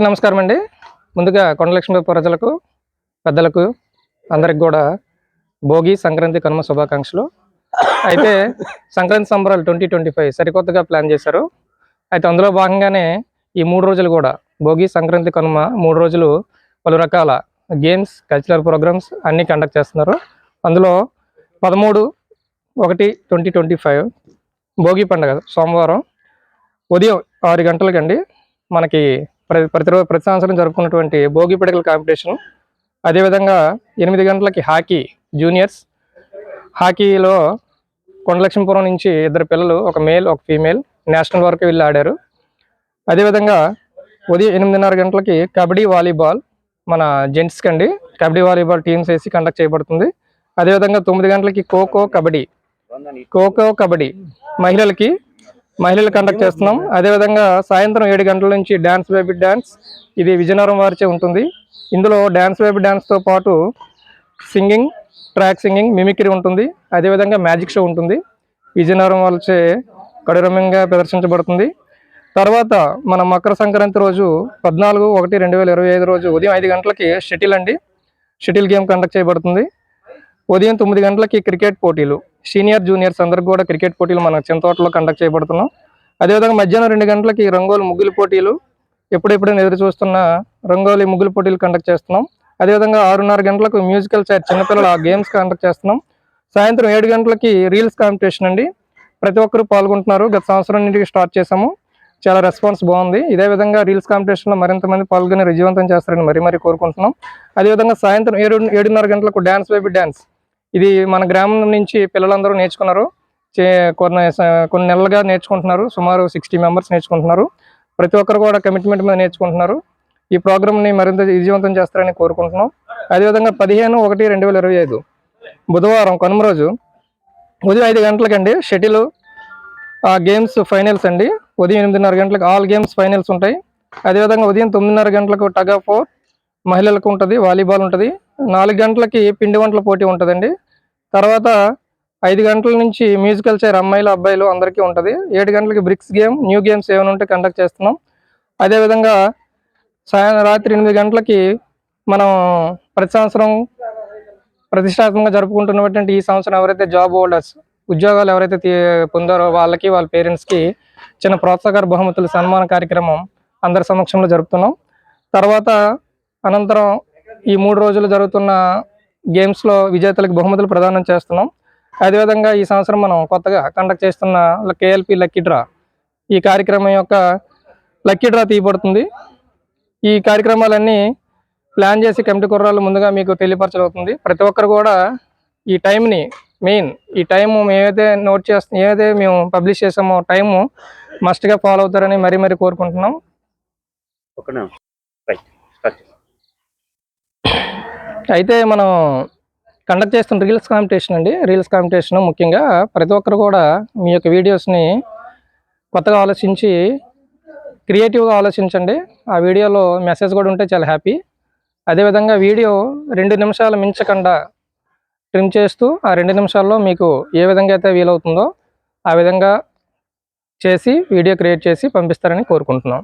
నమస్కారం అండి. ముందుగా కొండలక్ష్మి ప్రజలకు, పెద్దలకు అందరికి కూడా భోగి, సంక్రాంతి, కనుమ శుభాకాంక్షలు. అయితే సంక్రాంతి సంబరాలు 2025 సరికొత్తగా ప్లాన్ చేశారు. అయితే అందులో భాగంగానే ఈ 3 రోజులు కూడా భోగి, సంక్రాంతి, కనుమ 3 రోజులు పలు రకాల గేమ్స్, కల్చరల్ ప్రోగ్రామ్స్ అన్నీ కండక్ట్ చేస్తున్నారు. అందులో 13/1/2025 భోగి పండుగ సోమవారం ఉదయం 6 గంటలకండి మనకి ప్రతి సంవత్సరం జరుపుకున్నటువంటి భోగి పిడకల కాంపిటీషన్. అదేవిధంగా 8 గంటలకి హాకీ జూనియర్స్. హాకీలో కొండలక్ష్మీపురం నుంచి 2 పిల్లలు, ఒక మేల్ ఒక ఫీమేల్, నేషనల్ వరకు వెళ్ళి ఆడారు. అదేవిధంగా ఉదయం 8:30 గంటలకి కబడ్డీ, వాలీబాల్ మన జెంట్స్కి అండి కబడ్డీ, వాలీబాల్ టీమ్స్ వేసి కండక్ట్ చేయబడుతుంది. అదేవిధంగా 9 గంటలకి ఖోఖో, కబడ్డీ మహిళలు కండక్ట్ చేస్తున్నాం. అదేవిధంగా సాయంత్రం 7 గంటల నుంచి డ్యాన్స్ బేబీ డ్యాన్స్, ఇది విజయనగరం వారిచే ఉంటుంది. ఇందులో డ్యాన్స్ బేబీ డ్యాన్స్తో పాటు సింగింగ్, ట్రాక్ సింగింగ్, మిమిక్రీ ఉంటుంది. అదేవిధంగా మ్యాజిక్ షో ఉంటుంది. విజయనగరం వారిచే కడురమ్యంగా ప్రదర్శించబడుతుంది. తర్వాత మన మకర సంక్రాంతి రోజు 14/1/2025 రోజు ఉదయం 5 గంటలకి షటిల్ గేమ్ కండక్ట్ చేయబడుతుంది. ఉదయం 9 గంటలకి క్రికెట్ పోటీలు, సీనియర్ జూనియర్స్ అందరికి కూడా క్రికెట్ పోటీలు మన చింతోటలో కండక్ట్ చేయబడుతున్నాం. అదేవిధంగా మధ్యాహ్నం 2 గంటలకి రంగోలి ముగ్గులు పోటీలు, ఎప్పుడెప్పుడైనా ఎదురు చూస్తున్న రంగోలి ముగ్గులు పోటీలు కండక్ట్ చేస్తున్నాం. అదేవిధంగా 6:30 గంటలకు మ్యూజికల్ చైర్ చిన్నపిల్లల గేమ్స్ కండక్ట్ చేస్తున్నాం. సాయంత్రం 7 గంటలకి రీల్స్ కాంపిటీషన్ అండి. ప్రతి ఒక్కరూ పాల్గొంటున్నారు. గత సంవత్సరం నుండి స్టార్ట్ చేసాము, చాలా రెస్పాన్స్ బాగుంది. ఇదే విధంగా రీల్స్ కాంపిటీషన్లో మరింత మంది పాల్గొని విజయవంతం చేస్తారని మరీ కోరుకుంటున్నాం. అదేవిధంగా సాయంత్రం 7:30 గంటలకు డ్యాన్స్ బేబీ డ్యాన్స్, ఇది మన గ్రామం నుంచి పిల్లలందరూ నేర్చుకున్నారు. కొన్ని నెలలుగా నేర్చుకుంటున్నారు. సుమారు 60 మెంబర్స్ నేర్చుకుంటున్నారు. ప్రతి ఒక్కరు కూడా కమిట్మెంట్ మీద నేర్చుకుంటున్నారు. ఈ ప్రోగ్రామ్ని మరింత విజయవంతం చేస్తారని కోరుకుంటున్నాం. అదేవిధంగా 15/1/2025 బుధవారం కనుమ రోజు ఉదయం 5 గంటలకండి షటిల్ గేమ్స్ ఫైనల్స్ అండి. ఉదయం 8:30 గంటలకు ఆల్ గేమ్స్ ఫైనల్స్ ఉంటాయి. అదేవిధంగా ఉదయం 9:30 గంటలకు టగ్ ఆఫ్ వార్ మహిళలకు ఉంటుంది, వాలీబాల్ ఉంటుంది. 4 గంటలకి పిండి వంటల పోటీ ఉంటుందండి. తర్వాత 5 గంటల నుంచి మ్యూజికల్ చైర్ అమ్మాయిలు, అబ్బాయిలు అందరికీ ఉంటుంది. 7 గంటలకి బ్రిక్స్ గేమ్, న్యూ గేమ్స్ ఏమైనా ఉంటే కండక్ట్ చేస్తున్నాం. అదేవిధంగా రాత్రి 8 గంటలకి మనం ప్రతి సంవత్సరం ప్రతిష్టాత్మకంగా జరుపుకుంటున్నటువంటి ఈ సంవత్సరం ఎవరైతే జాబ్ హోల్డర్స్, ఉద్యోగాలు ఎవరైతే పొందారో వాళ్ళకి, వాళ్ళ పేరెంట్స్కి చిన్న ప్రోత్సాహకర బహుమతుల సన్మాన కార్యక్రమం అందరి సమక్షంలో జరుపుతున్నాం. తర్వాత అనంతరం ఈ 3 రోజులు జరుగుతున్న గేమ్స్లో విజేతలకు బహుమతులు ప్రదానం చేస్తున్నాం. అదేవిధంగా ఈ సంవత్సరం మనం కొత్తగా కండక్ట్ చేస్తున్న KLP లక్కీ డ్రా, ఈ కార్యక్రమం యొక్క లక్కీ డ్రా తీయబడుతుంది. ఈ కార్యక్రమాలన్నీ ప్లాన్ చేసి కమిటీ కుర్రాళ్ళు ముందుగా మీకు తెలియపరచబడుతుంది. ప్రతి ఒక్కరు కూడా ఈ టైంని ఈ టైము ఏదైతే మేము పబ్లిష్ చేసామో టైము మస్ట్గా ఫాలో అవుతారని మరీ కోరుకుంటున్నాం. అయితే మనం కండక్ట్ చేస్తున్న రీల్స్ కాంపిటీషన్ అండి. రీల్స్ కాంపిటీషన్ ముఖ్యంగా ప్రతి ఒక్కరు కూడా మీ యొక్క వీడియోస్ని కొత్తగా ఆలోచించి క్రియేటివ్గా ఆలోచించండి. ఆ వీడియోలో మెసేజ్ కూడా ఉంటే చాలా హ్యాపీ. అదేవిధంగా వీడియో 2 నిమిషాలు మించకుండా ట్రిమ్ చేస్తూ ఆ 2 నిమిషాల్లో మీకు ఏ విధంగా అయితే వీలవుతుందో ఆ విధంగా చేసి వీడియో క్రియేట్ చేసి పంపిస్తారని కోరుకుంటున్నాం.